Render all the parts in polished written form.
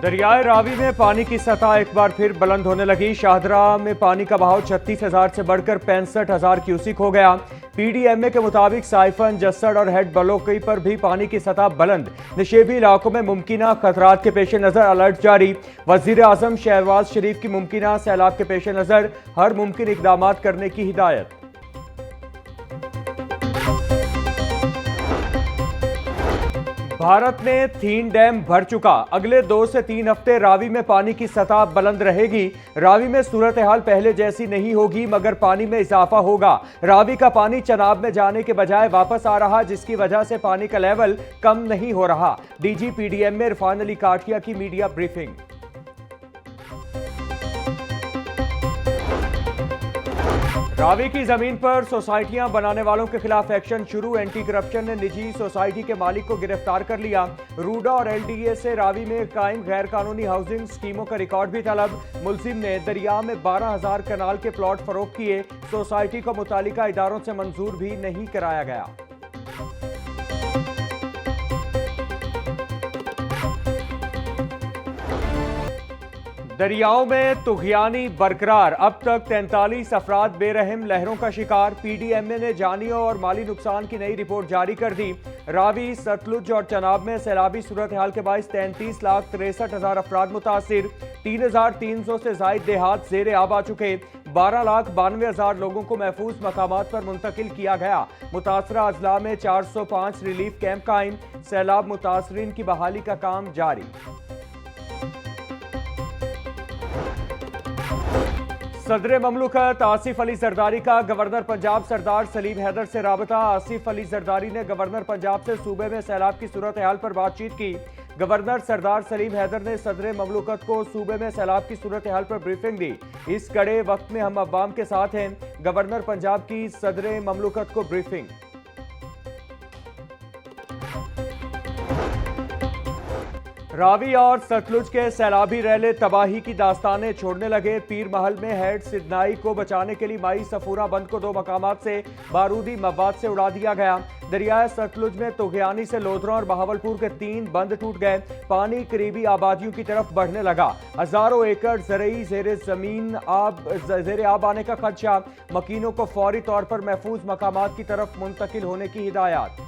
दरियाए रावी में पानी की सतह एक बार फिर बुलंद होने लगी। शाहदरा में पानी का बहाव 36,000 से बढ़कर 65,000 क्यूसिक हो गया। पीडीएमए के मुताबिक साइफन, जस्सड़ और हेड बलोकी पर भी पानी की सतह बुलंद। नशेबी इलाकों में मुमकिना खतरात के पेश नजर अलर्ट जारी। वजीर आजम शहबाज शरीफ की मुमकिना सैलाब के पेश नजर हर मुमकिन इकदाम करने की हिदायत। भारत में 3 डैम भर चुका। अगले 2 से 3 हफ्ते रावी में पानी की सतह बुलंद रहेगी। रावी में सूरत हाल पहले जैसी नहीं होगी, मगर पानी में इजाफा होगा। रावी का पानी चनाब में जाने के बजाय वापस आ रहा, जिसकी वजह से पानी का लेवल कम नहीं हो रहा। डीजी पीडीएम में इरफान अली काठिया की मीडिया ब्रीफिंग। रावी की जमीन पर सोसाइटियां बनाने वालों के खिलाफ एक्शन शुरू। एंटी करप्शन ने निजी सोसाइटी के मालिक को गिरफ्तार कर लिया। रूडा और एलडीए से रावी में कायम गैर कानूनी हाउसिंग स्कीमों का रिकॉर्ड भी तलब। मुलजिम ने दरिया में 12,000 कनाल के प्लॉट फरोख्त किए। सोसाइटी को मुतालिका इदारों से मंजूर भी नहीं कराया गया। दरियाओं में तुगयानी बरकरार। अब तक 43 अफराद बेरहम लहरों का शिकार। पीडीएमए ने जानियों और माली नुकसान की नई रिपोर्ट जारी कर दी। रावी, सतलुज और चनाब में सैलाबी सूरत हाल के बायस 33,63,000 अफराद मुतासिर। 3,300 से जायद देहात ज़ेरे आब आ चुके। 12,92,000 लोगों को महफूज मकामात पर मुंतकिल किया गया। मुतासरा अजला में 405 रिलीफ कैंप कायम। सैलाब मुतासरीन की बहाली का काम जारी। सदर ममलुकत आसिफ अली जरदारी का गवर्नर पंजाब सरदार सलीम हैदर से राबता। आसिफ अली जरदारी ने गवर्नर पंजाब से सूबे में सैलाब की सूरत हाल पर बातचीत की। गवर्नर सरदार सलीम हैदर ने सदर ममलुकत को सूबे में सैलाब की सूरत हाल पर ब्रीफिंग दी। इस कड़े वक्त में हम अवाम के साथ हैं। गवर्नर पंजाब की सदर ममलुकत को ब्रीफिंग। रावी और सतलुज के सैलाबी रैले तबाही की दास्तानें छोड़ने लगे। पीर महल में हेड सिदनाई को बचाने के लिए माई सफूरा बंद को 2 मकामात से बारूदी मवाद से उड़ा दिया गया। दरियाए सतलुज में तुगयानी से लोधरा और बहावलपुर के 3 बंद टूट गए। पानी करीबी आबादियों की तरफ बढ़ने लगा। हजारों एकड़ ज़रई ज़ेरे आब आने का खदशा। मकीनों को फौरी तौर पर महफूज मकामात की तरफ मुंतकिल होने की हिदायत।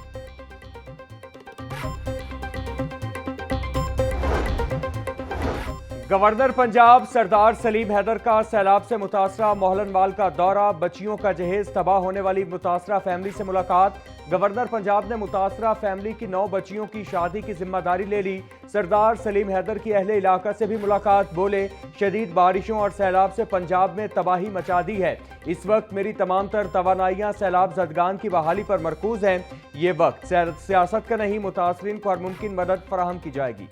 गवर्नर पंजाब सरदार सलीम हैदर का सैलाब से मुतासरा मोहलनवाल का दौरा। बच्चियों का जहेज, तबाह होने वाली मुतासरा फैमिली से मुलाकात। गवर्नर पंजाब ने मुतासरा फैमिली की 9 बच्चियों की शादी की जिम्मेदारी ले ली। सरदार सलीम हैदर की अहले इलाका से भी मुलाकात। बोले, शदीद बारिशों और सैलाब से पंजाब में तबाही मचा दी है। इस वक्त मेरी तमाम तर तवानाइयाँ सैलाब ज़दगान की बहाली पर मरकूज हैं। ये वक्त सियासत का नहीं, मुतासरीन को हर मुमकिन मदद फराहम की जाएगी।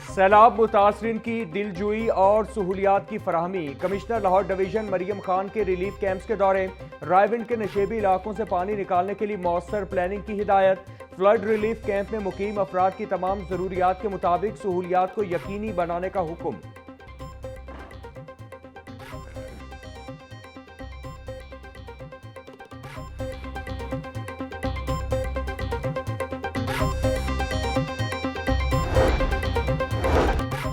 सैलाब मुतासरीन की दिलजुई और सहूलियात की फराहमी। कमिश्नर लाहौर डिवीजन मरियम खान के रिलीफ कैंप्स के दौरे। रायविंड के नशेबी इलाकों से पानी निकालने के लिए मौसर प्लानिंग की हिदायत। फ्लड रिलीफ कैंप में मुकीम अफराद की तमाम जरूरियात के मुताबिक सहूलियात को यकीनी बनाने का हुक्म।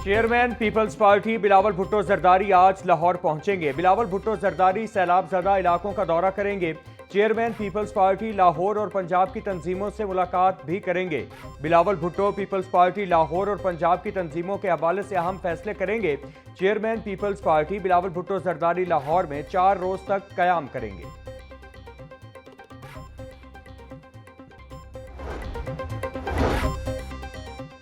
चेयरमैन पीपल्स पार्टी बिलावल भुट्टो जरदारी आज लाहौर पहुंचेंगे। बिलावल भुट्टो जरदारी सैलाब ज़दा इलाकों का दौरा करेंगे। चेयरमैन पीपल्स पार्टी लाहौर और पंजाब की तंजीमों से मुलाकात भी करेंगे। बिलावल भुट्टो पीपल्स पार्टी लाहौर और पंजाब की तंजीमों के हवाले से अहम फैसले करेंगे। चेयरमैन पीपल्स पार्टी बिलावल भुट्टो जरदारी लाहौर में 4 रोज तक कयाम करेंगे।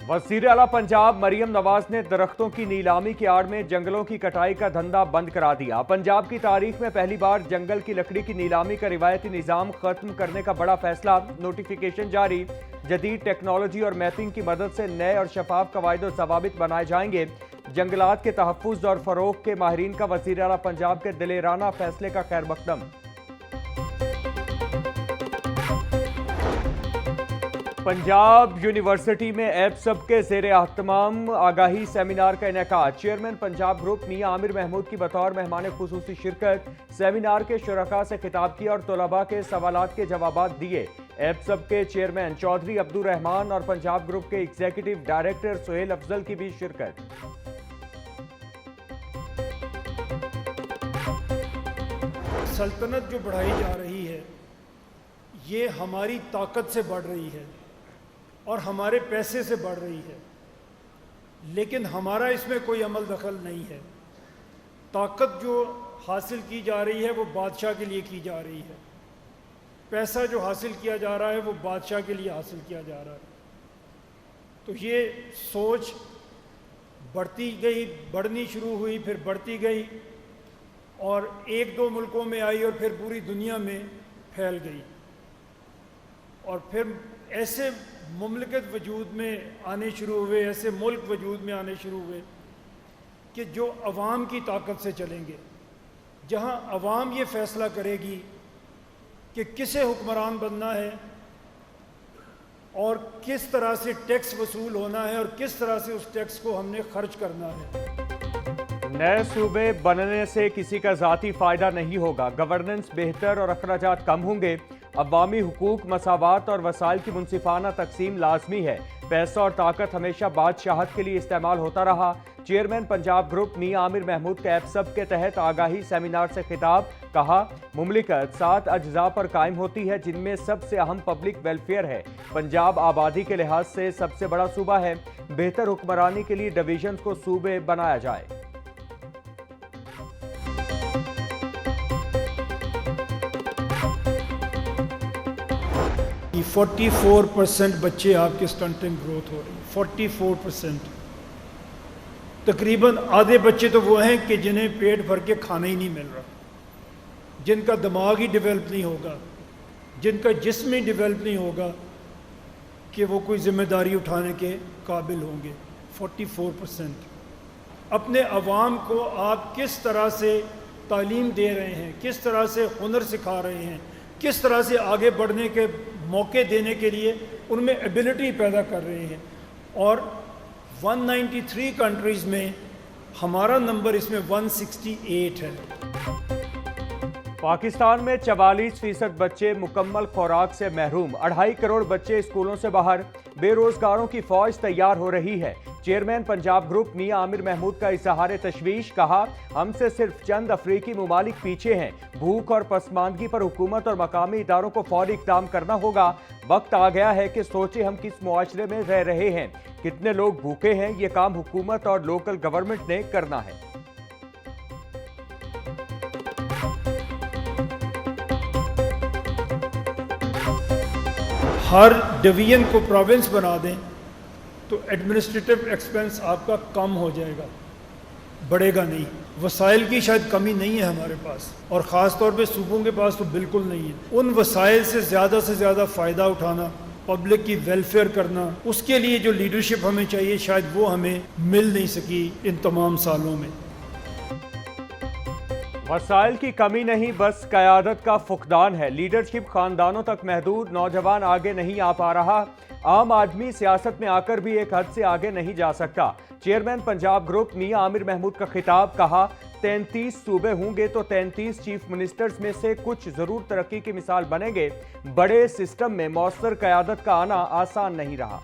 वज़ीर आला पंजाब मरियम नवाज ने दरख्तों की नीलामी की आड़ में जंगलों की कटाई का धंधा बंद करा दिया। पंजाब की तारीख में पहली बार जंगल की लकड़ी की नीलामी का रिवायती निज़ाम खत्म करने का बड़ा फैसला। नोटिफिकेशन जारी। जदीद टेक्नोलॉजी और मैपिंग की मदद से नए और शफाफ कवायद और ज़वाबित बनाए जाएंगे। जंगलात के तहफ़्फ़ुज़ और फ़रोग़ के माहिरीन का वज़ीर आला पंजाब के दिलेराना फैसले का खैर मक़दम। पंजाब यूनिवर्सिटी में ऐप सबके ज़ेरे अहतमाम आगाही सेमिनार का इनेकाद। चेयरमैन पंजाब ग्रुप मियां आमिर महमूद की बतौर मेहमान खुसूसी शिरकत। सेमिनार के शुरका से खिताब किया और तलबा के सवालात के जवाबात दिए। एप्सब के चेयरमैन चौधरी अब्दुल रहमान और पंजाब ग्रुप के एग्जीक्यूटिव डायरेक्टर सुहेल अफजल की भी शिरकत। सल्तनत जो बढ़ाई जा रही है ये हमारी ताकत से बढ़ रही है और हमारे पैसे से बढ़ रही है, लेकिन हमारा इसमें कोई अमल दखल नहीं है। ताकत जो हासिल की जा रही है वो बादशाह के लिए की जा रही है, पैसा जो हासिल किया जा रहा है वो बादशाह के लिए हासिल किया जा रहा है। तो ये सोच बढ़ती गई, बढ़नी शुरू हुई, फिर बढ़ती गई और एक दो मुल्कों में आई और फिर पूरी दुनिया में फैल गई और फिर ऐसे मुमलिकत वजूद में आने शुरू हुए, ऐसे मुल्क वजूद में आने शुरू हुए कि जो अवाम की ताकत से चलेंगे, जहां अवाम ये फैसला करेगी कि किसे हुक्मरान बनना है और किस तरह से टैक्स वसूल होना है और किस तरह से उस टैक्स को हमने खर्च करना है। नए सूबे बनने से किसी का ज़ाती फ़ायदा नहीं होगा, गवर्नेंस बेहतर और अखराजात कम होंगे। अवामी हुकूक, मसावात और वसाइल की मुनसिफाना तकसीम लाजमी है। पैसा और ताकत हमेशा बादशाहत के लिए इस्तेमाल होता रहा। चेयरमैन पंजाब ग्रुप मियां आमिर महमूद का एप्सब के तहत आगाही सेमिनार से खिताब। कहा, मुमलिकत 7 अज्जा पर कायम होती है जिनमें सबसे अहम पब्लिक वेलफेयर है। पंजाब आबादी के लिहाज से सबसे बड़ा सूबा है। बेहतर हुक्मरानी के लिए डिवीजन को सूबे बनाया जाए। 44% बच्चे आपके स्टंटिंग ग्रोथ हो रही है, 44%। तकरीबन आधे बच्चे तो वो हैं कि जिन्हें पेट भर के खाना ही नहीं मिल रहा, जिनका दिमाग ही डेवलप नहीं होगा, जिनका जिस्म ही डेवलप नहीं होगा कि वो कोई ज़िम्मेदारी उठाने के काबिल होंगे। 44%। अपने अवाम को आप किस तरह से तालीम दे रहे हैं, किस तरह से हुनर सिखा रहे हैं, किस तरह से आगे बढ़ने के मौके देने के लिए उनमें एबिलिटी पैदा कर रहे हैं। और 193 कंट्रीज़ में हमारा नंबर इसमें 168 है। पाकिस्तान में 44% बच्चे मुकम्मल खुराक से महरूम, 2.5 करोड़ बच्चे स्कूलों से बाहर, बेरोजगारों की फौज तैयार हो रही है। चेयरमैन पंजाब ग्रुप मियां आमिर महमूद का इजहार तशवीश। कहा, हमसे सिर्फ चंद अफ्रीकी मुमालिक पीछे हैं। भूख और पसमानदगी पर हुकूमत और मकामी इदारों को फौरी इक़दाम करना होगा। वक्त आ गया है कि सोचें हम किस मुआशरे में रह रहे हैं, कितने लोग भूखे हैं। ये काम हुकूमत और लोकल गवर्नमेंट ने करना है। हर डिवीजन को प्रोविंस बना दें तो एडमिनिस्ट्रेटिव एक्सपेंस आपका कम हो जाएगा, बढ़ेगा नहीं। वसाइल की शायद कमी नहीं है हमारे पास, और ख़ास तौर पे सूबों के पास तो बिल्कुल नहीं है। उन वसाइल से ज़्यादा फ़ायदा उठाना, पब्लिक की वेलफेयर करना, उसके लिए जो लीडरशिप हमें चाहिए शायद वो हमें मिल नहीं सकी इन तमाम सालों में। वसाइल की कमी नहीं, बस क़यादत का फुकदान है। लीडरशिप खानदानों तक महदूद, नौजवान आगे नहीं आ पा रहा। आम आदमी सियासत में आकर भी एक हद से आगे नहीं जा सकता। चेयरमैन पंजाब ग्रुप मियां आमिर महमूद का खिताब। कहा, 33 सूबे होंगे तो 33 चीफ मिनिस्टर्स में से कुछ ज़रूर तरक्की की मिसाल बनेंगे। बड़े सिस्टम में मौसर क़यादत का आना आसान नहीं रहा।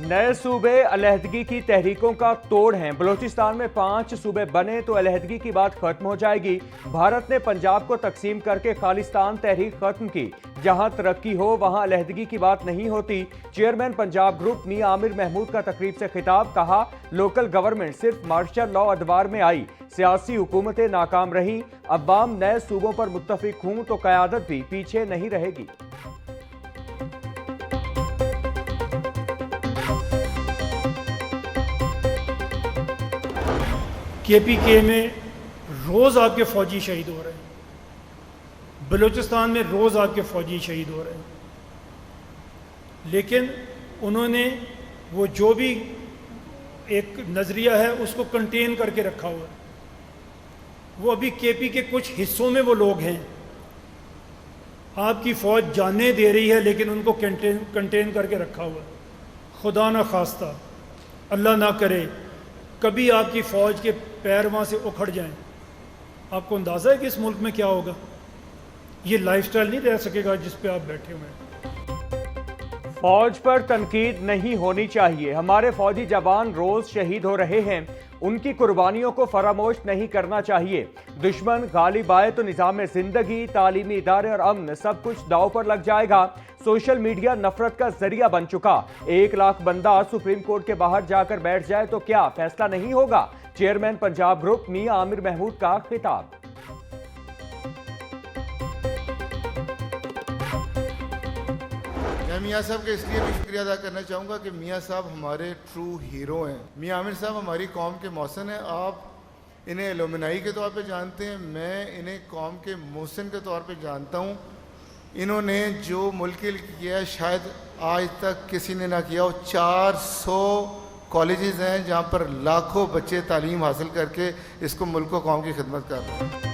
नए सूबे अलहदगी की तहरीकों का तोड़ हैं। बलूचिस्तान में 5 सूबे बने तो अलहदगी की बात खत्म हो जाएगी। भारत ने पंजाब को तकसीम करके खालिस्तान तहरीक खत्म की। जहां तरक्की हो वहां अलहदगी की बात नहीं होती। चेयरमैन पंजाब ग्रुप मियां आमिर महमूद का तकरीब से खिताब। कहा, लोकल गवर्नमेंट सिर्फ मार्शल लॉ अदवार में आई, सियासी हुकूमतें नाकाम रहीं। अवाम नए सूबों पर मुत्तफिक हूं तो क़यादत भी पीछे नहीं रहेगी। KPK में रोज़ आपके फ़ौजी शहीद हो रहे हैं, बलूचिस्तान में रोज़ आपके फ़ौजी शहीद हो रहे हैं, लेकिन उन्होंने वो जो भी एक नज़रिया है उसको कंटेन करके रखा हुआ है। वो अभी KP के कुछ हिस्सों में वो लोग हैं, आपकी फ़ौज जाने दे रही है लेकिन उनको कंटेन करके रखा हुआ है। खुदा ना खास्ता, अल्लाह ना करे कभी आपकी फ़ौज के पैर वहाँ से उखड़ जाएं, آپ کو اندازہ ہے کہ اس ملک میں کیا ہوگا؟ یہ لائف سٹائل نہیں رہ سکے گا جس پہ آپ بیٹھے ہوئے ہیں۔ فوج پر تنقید نہیں ہونی چاہیے، ہمارے فوجی جوان روز شہید ہو رہے ہیں، ان کی قربانیوں کو فراموش نہیں کرنا چاہیے۔ دشمن غالب آئے تو نظام زندگی، تعلیمی ادارے اور امن سب کچھ داؤ پر لگ جائے گا۔ سوشل میڈیا نفرت کا ذریعہ بن چکا، 1 لاکھ بندہ سپریم کورٹ کے باہر جا کر بیٹھ جائے تو کیا فیصلہ نہیں ہوگا؟ چیئرمین پنجاب گروپ میاں عامر محمود کا خطاب۔ میں میاں صاحب کا اس لیے بھی شکریہ ادا کرنا چاہوں گا کہ میاں صاحب ہمارے ٹرو ہیرو ہیں۔ میاں عامر صاحب ہماری قوم کے محسن ہیں، آپ انہیں ایلومنائی کے طور پہ جانتے ہیں، میں انہیں قوم کے محسن کے طور پہ جانتا ہوں۔ انہوں نے جو ملک کے لیے کیا ہے شاید آج تک کسی نے نہ کیا ہو۔ 400 کالجز ہیں جہاں پر لاکھوں بچے تعلیم حاصل کر کے اس کو ملک و قوم کی خدمت کر رہے ہیں۔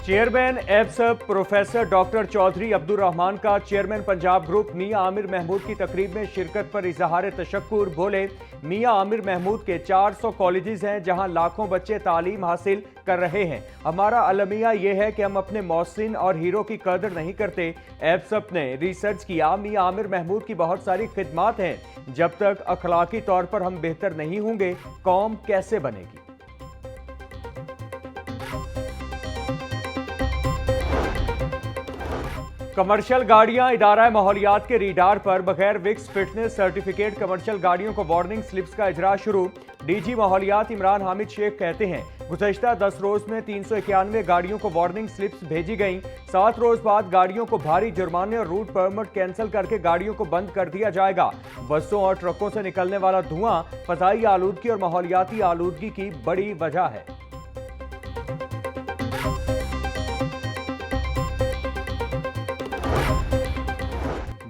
چیئرمین ایبسب پروفیسر ڈاکٹر چودھری عبدالرحمان کا چیئرمین پنجاب گروپ میاں عامر محمود کی تقریب میں شرکت پر اظہار تشکر۔ بولے، میاں عامر محمود کے 400 کالجز ہیں جہاں لاکھوں بچے تعلیم حاصل کر رہے ہیں۔ ہمارا المیہ یہ ہے کہ ہم اپنے محسن اور ہیرو کی قدر نہیں کرتے۔ ایبسب نے ریسرچ کیا، میاں عامر محمود کی بہت ساری خدمات ہیں، جب تک اخلاقی طور پر ہم بہتر نہیں ہوں گے قوم کیسے بنے گی؟ کمرشل گاڑیاں، ادارہ ماحولیات کے ریڈار پر بغیر وکس فٹنس سرٹیفکیٹ کمرشل گاڑیوں کو وارننگ سلپس کا اجرا شروع۔ ڈی جی ماحولیات عمران حامد شیخ کہتے ہیں، گزشتہ 10 روز میں 391 گاڑیوں کو وارننگ سلپس بھیجی گئیں۔ 7 روز بعد گاڑیوں کو بھاری جرمانے اور روٹ پرمٹ کینسل کر کے گاڑیوں کو بند کر دیا جائے گا۔ بسوں اور ٹرکوں سے نکلنے والا دھواں فضائی آلودگی اور ماحولیاتی آلودگی کی بڑی وجہ ہے۔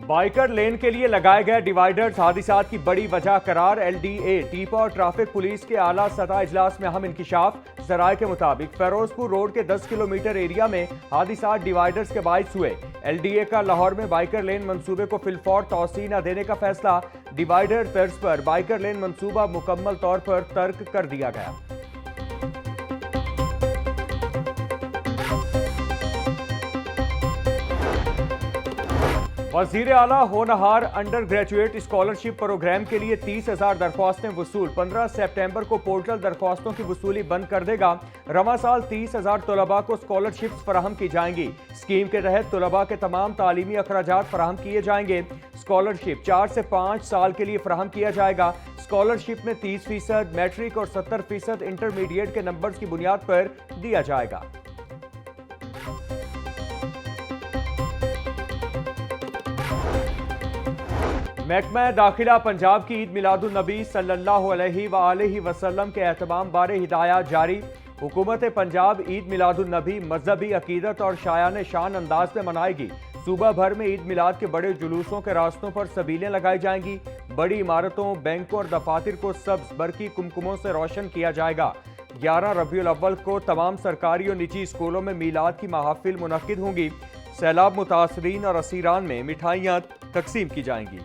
بائیکر لین کے لیے لگائے گئے ڈیوائیڈرز حادثات کی بڑی وجہ قرار۔ ایل ڈی اے، ٹیپا اور ٹریفک پولیس کے اعلیٰ سطح اجلاس میں اہم انکشاف۔ ذرائع کے مطابق فیروز پور روڈ کے 10 کلومیٹر ایریا میں حادثات ڈیوائیڈرز کے باعث ہوئے۔ ایل ڈی اے کا لاہور میں بائیکر لین منصوبے کو فی الفور توسیع نہ دینے کا فیصلہ۔ ڈیوائیڈر طرز پر بائیکر لین منصوبہ مکمل طور پر ترک کر دیا گیا۔ وزیر اعلیٰ ہونہار انڈر گریجویٹ اسکالرشپ پروگرام کے لیے 30,000 درخواستیں وصول۔ 15 سپٹمبر کو پورٹل درخواستوں کی وصولی بند کر دے گا۔ رواں سال 30,000 طلباء کو اسکالرشپس فراہم کی جائیں گی۔ اسکیم کے تحت طلباء کے تمام تعلیمی اخراجات فراہم کیے جائیں گے۔ اسکالرشپ 4 سے 5 سال کے لیے فراہم کیا جائے گا۔ اسکالرشپ میں 30% میٹرک اور 70% انٹرمیڈیٹ کے نمبرز کی بنیاد پر دیا جائے گا۔ محکمہ داخلہ پنجاب کی عید میلاد النبی صلی اللہ علیہ وآلہ وسلم کے اہتمام بارے ہدایات جاری۔ حکومت پنجاب عید میلاد النبی مذہبی عقیدت اور شایان شان انداز میں منائے گی۔ صوبہ بھر میں عید میلاد کے بڑے جلوسوں کے راستوں پر سبیلیں لگائی جائیں گی۔ بڑی عمارتوں، بینکوں اور دفاتر کو سبز برقی کمکموں سے روشن کیا جائے گا۔ 11 ربیع الاول کو تمام سرکاری اور نجی اسکولوں میں میلاد کی محافل منعقد ہوں گی۔ سیلاب متاثرین اور اسیران میں مٹھائیاں تقسیم کی جائیں گی۔